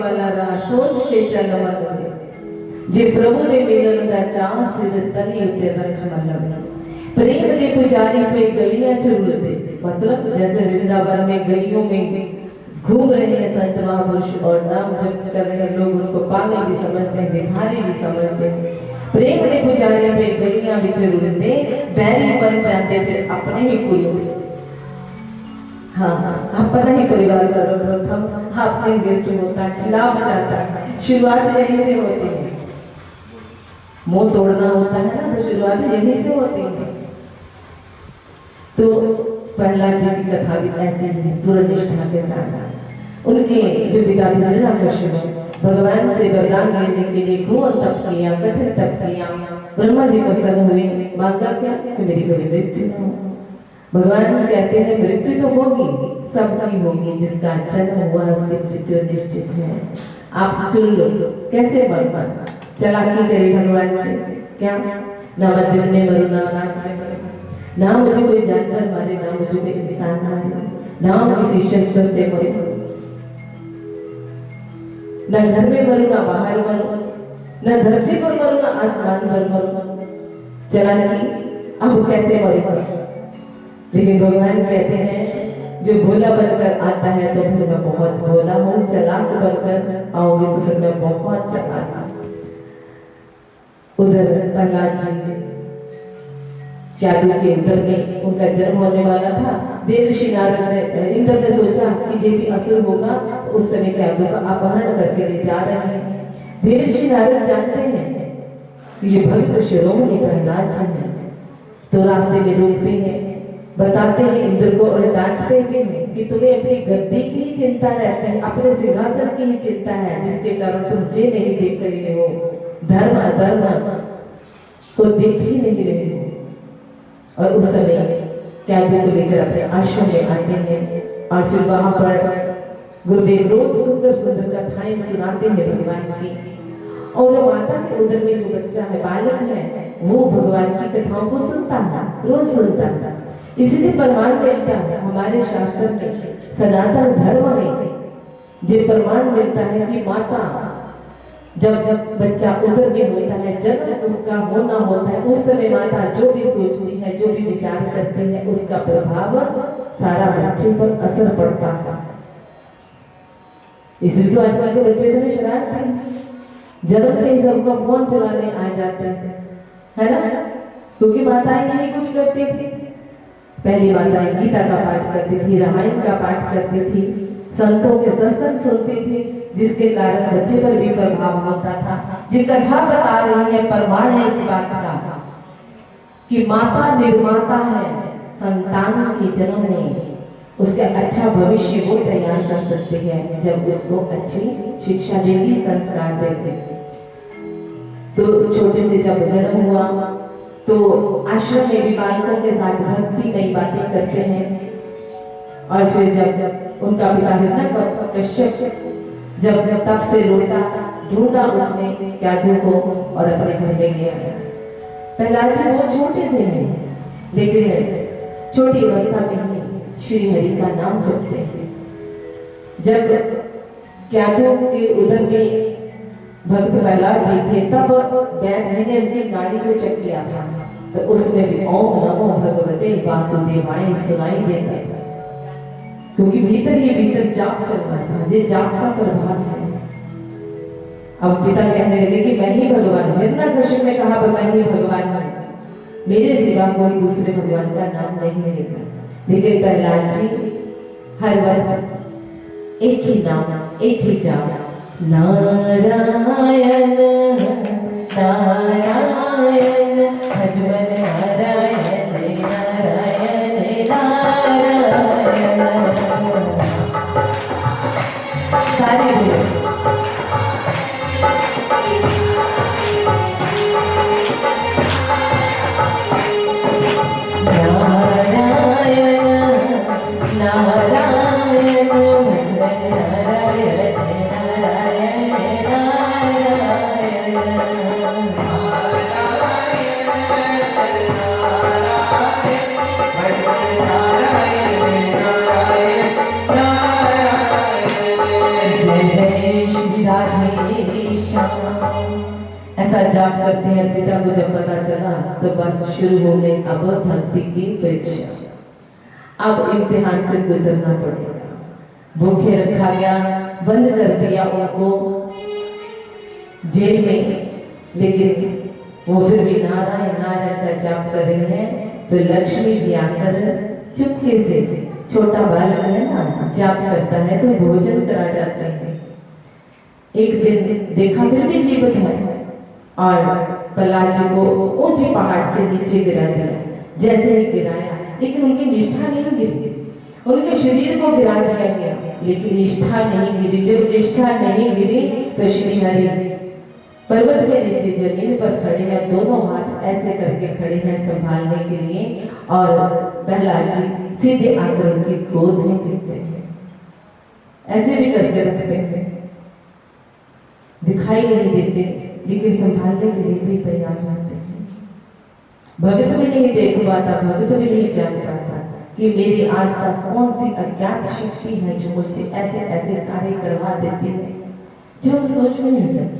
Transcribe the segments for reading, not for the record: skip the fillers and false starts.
वाला रा सोच के चल मन जे प्रभु दे मिलन दा चाह सिर तली उते रख मन प्रेम दे पुजारी पे गलियां चलते मतलब जैसे वृंदावन में गलियों में घूम रहे हैं संत महापुरुष और नाम जप कर रहे हैं लोग उनको पागल भी समझते हैं भिखारी भी समझते हैं प्रेम दे पुजारी पे गलियां भी चलते बैरी बन जाते थे अपने ही कुल हाँ अपना ही परिवार सर्वप्रथम आपने गेस्ट होता है खिलाफ जाता है शुरुआत यहीं से होती है मुंह तोड़ना होता है ना तो शुरुआत यहीं से होती है तो प्रहलाद जी की कथा भी ऐसी है पूर्ण निष्ठा के साथ उनके जो पिता थे हिरण्यकश्यप भगवान से वरदान लेने के लिए घोर तप किया कठिन तप किया ब्रह्मा जी प्रसन्न हुए मांगा क्या कि मेरी कभी मृत्यु न हो भगवान कहते हैं मृत्यु तो होगी सबकी होगी जिसका जन्म हुआ उसकी मृत्यु निश्चित है आप चुन लो कैसे बन चलाकी करे भगवान से क्या ना मंदिर में मरो ना अनाथ में मरो ना मुझे कोई जानवर मारे ना मुझे कोई इंसान मारे ना किसी शस्त्र से मरो ना घर में मरो ना बाहर मरो ना धरती पर मरो ना आसमान पर मरो चलाकी अब कैसे मरो लेकिन भगवान कहते हैं जो भोला बनकर आता है तो फिर मैं बहुत भोला हूँ चालाक बनकर आओगे तो फिर मैं बहुत चालाक हूँ उधर प्रहलाद जी के उधर में उनका जन्म होने वाला था देवर्षि नारद ने इंद्र ने सोचा कि जे भी असुर होगा तो उस समय क्यादू का अपहरण करके ले जा रहे हैं देवर्षि नारद जानते हैं कि ये भक्त शिरोमणि प्रहलाद जी हैं तो रास्ते में रोकते हैं बताते हैं इंद्र को और डांटते हैं कि तुम्हें अपनी गद्दी की ही चिंता रहती है अपने सिंहासन की ही चिंता है जिसके कारण तुम जे नहीं देख रहे हो धर्म अधर्म को देख ही नहीं रहे हो और उस समय कैदी को लेकर अपने आश्रम में आते हैं और फिर वहां पर गुरुदेव रोज सुंदर सुंदर कथाएं सुनाते हैं भगवान की और माता के उदर में जो बच्चा है बालक है वो भगवान की कथाओं को सुनता है रोज सुनता है इसीलिए प्रमाण मिलता है हमारे शास्त्र में सनातन धर्म में जो प्रमाण मिलता है कि माता जब बच्चा उदर में होता है जब उसका होना होता है उस समय माता जो भी सोचती है जो भी विचार करती है उसका प्रभाव सारा बच्चे पर असर पड़ता है इसलिए तो आजकल के बच्चे इतने शरारत हैं जन्म से ही सबको फोन चलाने आ जाते हैं है ना क्योंकि माताएं यही कुछ करती थी पहली माताएं गीता का पाठ करती थी रामायण का पाठ करती थी संतों के सत्संग सुनती थी जिसके कारण बच्चे पर भी प्रभाव होता था जो कथा बता रही है प्रमाण है इस बात का कि माता निर्माता है संतान के जन्म में उसका अच्छा भविष्य वो तैयार कर सकते हैं जब उसको अच्छी शिक्षा देगी संस्कार देगी तो छोटे से जब जन्म हुआ तो आश्रम में भी बालकों के साथ भक्ति कई बातें करते हैं और फिर जब उनका पिता हिरण्यकश्यप जब तब से रोता ढूंढा उसने कैदू को और अपने घर में गया प्रहलाद जी वो छोटे से हैं लेकिन छोटी अवस्था में ही श्री हरि का नाम जपते हैं जब कैदू के उधर में भक्त प्रहलाद जी थे तब वैद्य जी ने उनकी गाड़ी को चेक किया था तो उसमें भी ओम नमो भगवते वासुदेवाय सुनाई देता था क्योंकि भीतर ही भीतर जाप चल रहा था ये जाप का प्रभाव है अब पिता कहने लगे कि मैं ही भगवान हूं हिरण्यकश्यप ने कहा मैं ही भगवान हूं मेरे सिवा कोई दूसरे भगवान का नाम नहीं लेगा लेकिन प्रहलाद जी हर बार एक ही नाम एक ही जाप नारायण नारायण भजन नारायण नारायण नारायण सारे नारायण नारायण भजन नारायण नारायण राधे श्याम। ऐसा जाप करते हैं। पिता को जब पता चला तो बस शुरू हो गई अब भक्ति की परीक्षा। अब इम्तिहान से गुजरना पड़ेगा। भूखे रखा गया, बंद कर दिया उनको जेल में, लेकिन वो फिर भी नारायण नारायण का जाप कर रहे हैं। तो लक्ष्मी जी आकर चुपके से, छोटा बालक है ना, जाप करता है तो भोजन करा जाता है। एक दिन देखा फिर भी जीवित है और प्रहलाद जी को ऊंचे पहाड़ से नीचे गिरा दिया। जैसे ही गिराया, लेकिन उनकी निष्ठा नहीं गिरी, उनके शरीर को गिरा दिया गया, लेकिन निष्ठा नहीं गिरी। जब निष्ठा नहीं गिरी तो श्री हरि पर्वत के नीचे जमीन पर खड़े हैं, दोनों हाथ ऐसे करके खड़े हैं संभालने के लिए, और प्रहलाद जी सीधे आकर उनकी गोद में गिरते हैं। ऐसे भी करते रहते हैं, दिखाई नहीं देते, लेकिन संभालने के लिए भी तैयार रहते हैं। भगत भी नहीं देख पाता, भगत भी नहीं जान पाता कि मेरे आसपास कौन सी अज्ञात शक्ति है जो मुझसे ऐसे ऐसे कार्य करवा देती है जो हम सोच भी नहीं सकते।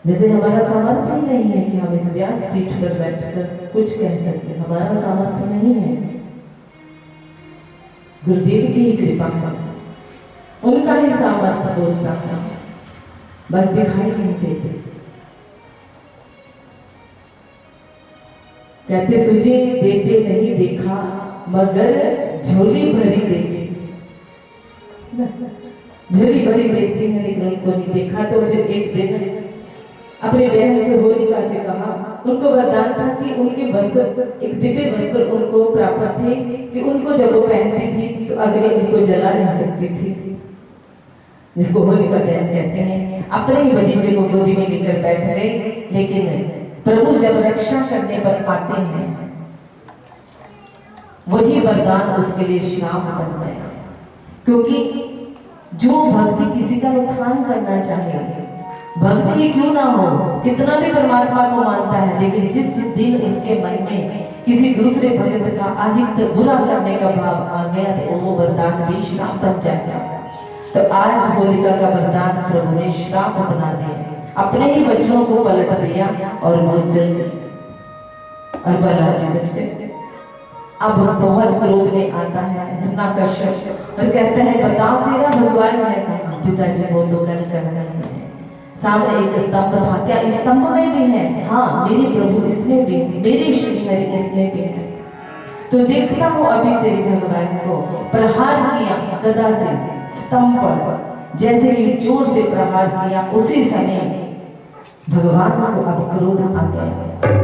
जैसे हमारा सामर्थ्य ही नहीं है कि हम इस व्यास पीठ पर बैठकर कुछ कह सकते, हमारा सामर्थ्य नहीं है। गुरुदेव की ही कृपा था, उनका ही सामर्थ्य बोलता था, बस दिखाई नहीं देते। कहते तुझे देते नहीं देखा, मगर झोली भरी देखी। झोली भरी देखती है लेकिन उनको नहीं देखा। तो फिर एक दिन अपने बहन से होलिका से कहा, उनको वरदान था कि उनके वस्त्र, एक दिव्य वस्त्र उनको प्राप्त थे कि उनको जब वो पहनती थी तो अगले उनको जला नहीं सकती थी, जिसको होलिका कहते हैं। अपने ही भतीजे को गोदी में लेकर बैठ गए, लेकिन प्रभु जब रक्षा करने पर आते हैं वही वरदान उसके लिए श्राप बन गया। क्योंकि जो भक्ति किसी का नुकसान करना चाहे, भक्ति क्यों ना हो, कितना भी परमात्मा को मानता है, लेकिन जिस दिन उसके मन में किसी दूसरे भक्त का अधिक बुरा करने का भाव आ गया तो वो वरदान भी श्राप बन जाता है। तो आज होलिका का वरदान प्रभु ने श्राप बना दिया, अपने ही बच्चों को पलट दिया और वो जल गए और प्रहलाद जी बच गए। अब बहुत क्रोध में आता है हिरण्यकश्यप और कहते हैं बताओ तेरा भगवान है कहाँ? पिताजी वो तो कर रहे हैं। सामने एक स्तंभ था, क्या इस स्तंभ में भी है? हाँ मेरे प्रभु इसमें भी, मेरे श्री हरि इसमें भी है। तो देखता हूँ अभी तेरे भगवान को। प्रहार किया गदा से स्तंभ पर, जैसे ही जोर से प्रहार किया उसी समय भगवान को अब क्रोध आ गया।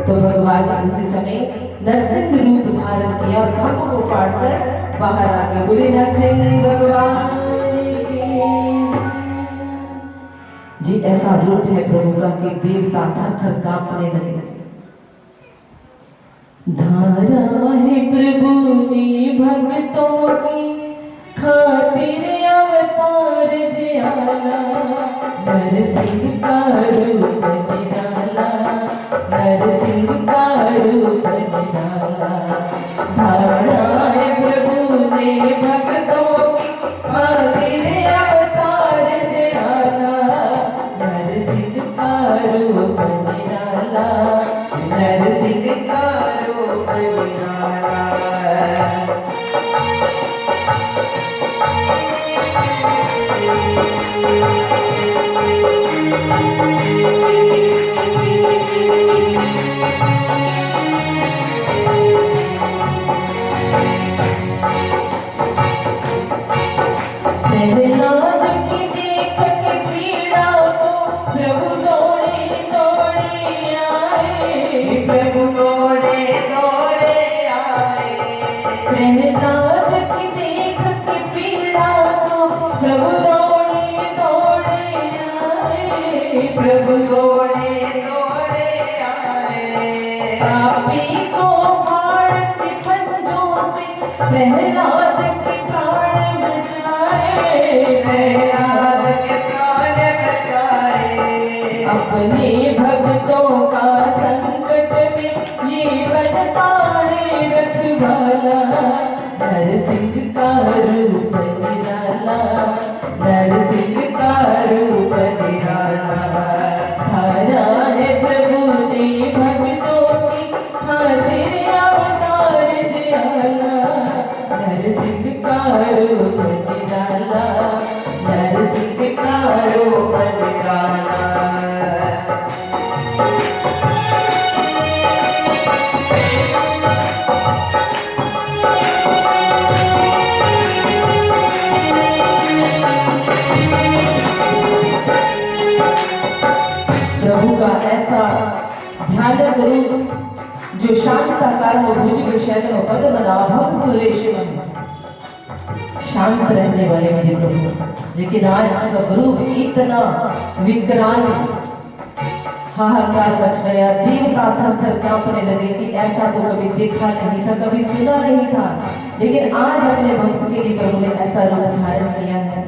तो भगवान ने उसी समय नरसिंह रूप धारण किया और खम्भ को फाड़कर बाहर आ गए। बोले नरसिंह भगवान जी। ऐसा रूप है प्रभु का कि देवता थर-थर कांपने लगे। धारा है प्रभु ने भक्तों की खातिर अवतार जियाला, नरसिंह का रूप निराला, नरसिंह का रूप निराला। धारा है प्रभु ने भक्तों की खातिर अवतार जियाला, नरसिंह का रूप निराला, नरसिंह का रूप निराला। प्रहलाद के प्राण बचाए, प्रहलाद के प्राण बचाए। अपने भक्तों का संकट में ये बनता है रखवाला, नरसिंह का रूप निराला, नरसिंह का रूप ध्यान गुरु जो शांताकार भुज विषय पद्मनाभम सुरेशम, शांत रहने वाले मेरे प्रभु। लेकिन आज स्वरूप इतना विकराल, हाहाकार मच गया, देवता थर-थर कांपने लगे कि ऐसा तो कभी देखा नहीं था, कभी सुना नहीं था। लेकिन आज अपने भक्त के लिए प्रभु ने ऐसा रूप धारण किया है।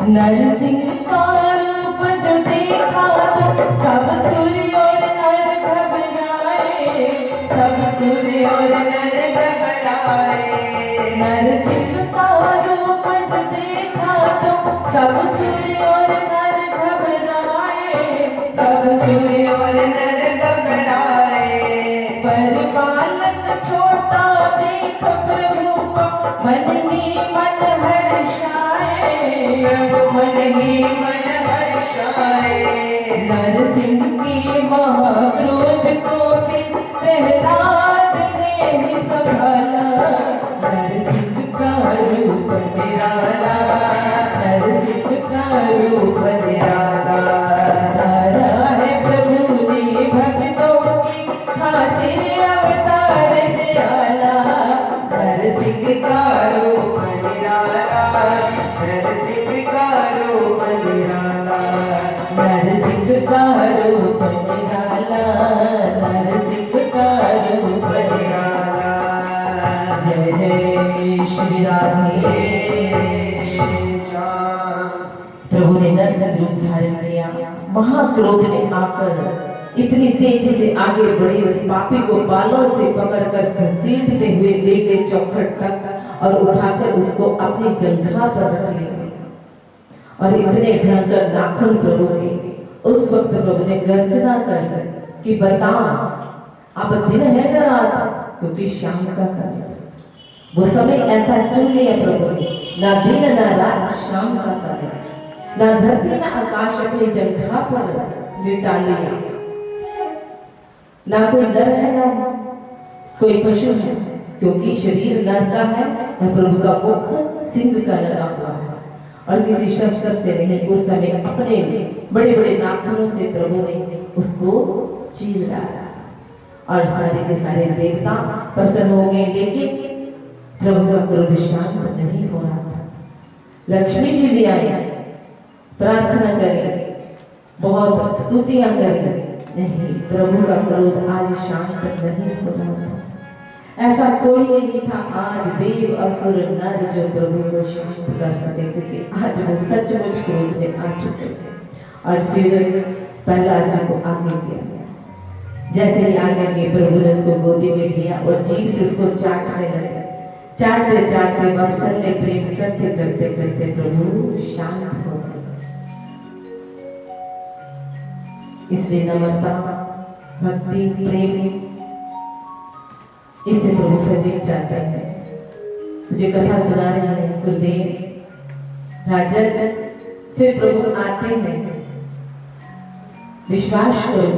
नरसिंह का रूप जो देखा तो सब सूर्य और नर घबराए, सब सूर्य और नर घबराए। नरसिंह का रूप जो देखा तो सब सूर्य और नर घबराए, सब सूर्य और नर घबराए। पर बालक छोटा देख प्रभु को मन ही मन हर्षाए, मन ही मन हर्षाए। नरसिंह के महाक्रोध को फिर प्रहलाद ने ही संभाला, नरसिंह का रूप निराला, नरसिंह का रूप निराला। धारा है प्रभु ने भक्तों की खातिर अवतार निराला, नरसिंह का रूप निराला, नरसिंह का रूप निराला, नरसिंह का रूप निराला, नरसिंह का रूप निराला। जय जय श्री राधे श्याम। प्रभु ने नरसिंह रूप धारण किया, महाक्रोध में आकर इतनी तेजी से आगे बढ़े, उस पापी को बालों से पकड़कर घसीटते हुए ले गए चौखट तक और उठाकर उसको अपनी जंघा पर रख ले। और इतने भयंकर नाखून प्रभु के, उस वक्त प्रभु ने गर्जना कर कि बताओ अब दिन है या रात, क्योंकि शाम का समय, वो समय ऐसा चुन लिया प्रभु ने, ना दिन ना रात, शाम का समय। ना धरती ना आकाश अपनी जंघा पर लिटा लिया। ना कोई नर है ना कोई पशु है, क्योंकि शरीर नर का है और प्रभु का मुख सिंह का लगा हुआ है। और किसी शस्त्र से नहीं, उस समय अपने बड़े बड़े नाखूनों से प्रभु ने उसको चीर डाला और सारे के सारे देवता प्रसन्न हो गए। लेकिन प्रभु का क्रोध शांत नहीं हो रहा था। लक्ष्मी जी भी आई, प्रार्थना करी, बहुत स्तुतियां करी, नहीं, प्रभु का क्रोध आज शांत नहीं हो रहा था। ऐसा कोई नहीं था आज देव असुर नर जो प्रभु को शांत कर सके, क्योंकि आज वो सचमुच क्रोध में आ चुके थे। और फिर प्रहलाद जी को आगे किया, जैसे ही आगे गए प्रभु ने उसको गोदी में लिया और जीभ से उसको चाटने लगे। चाटते चाटते वात्सल्य प्रेम करते करते करते प्रभु शांत हो गए। इसलिए नम्रता, भक्ति, प्रेम, इसे प्रभु फजील चाहते हैं। तुझे कथा सुना रहे हैं गुरुदेव राजन, फिर प्रभु आते हैं, विश्वास करो,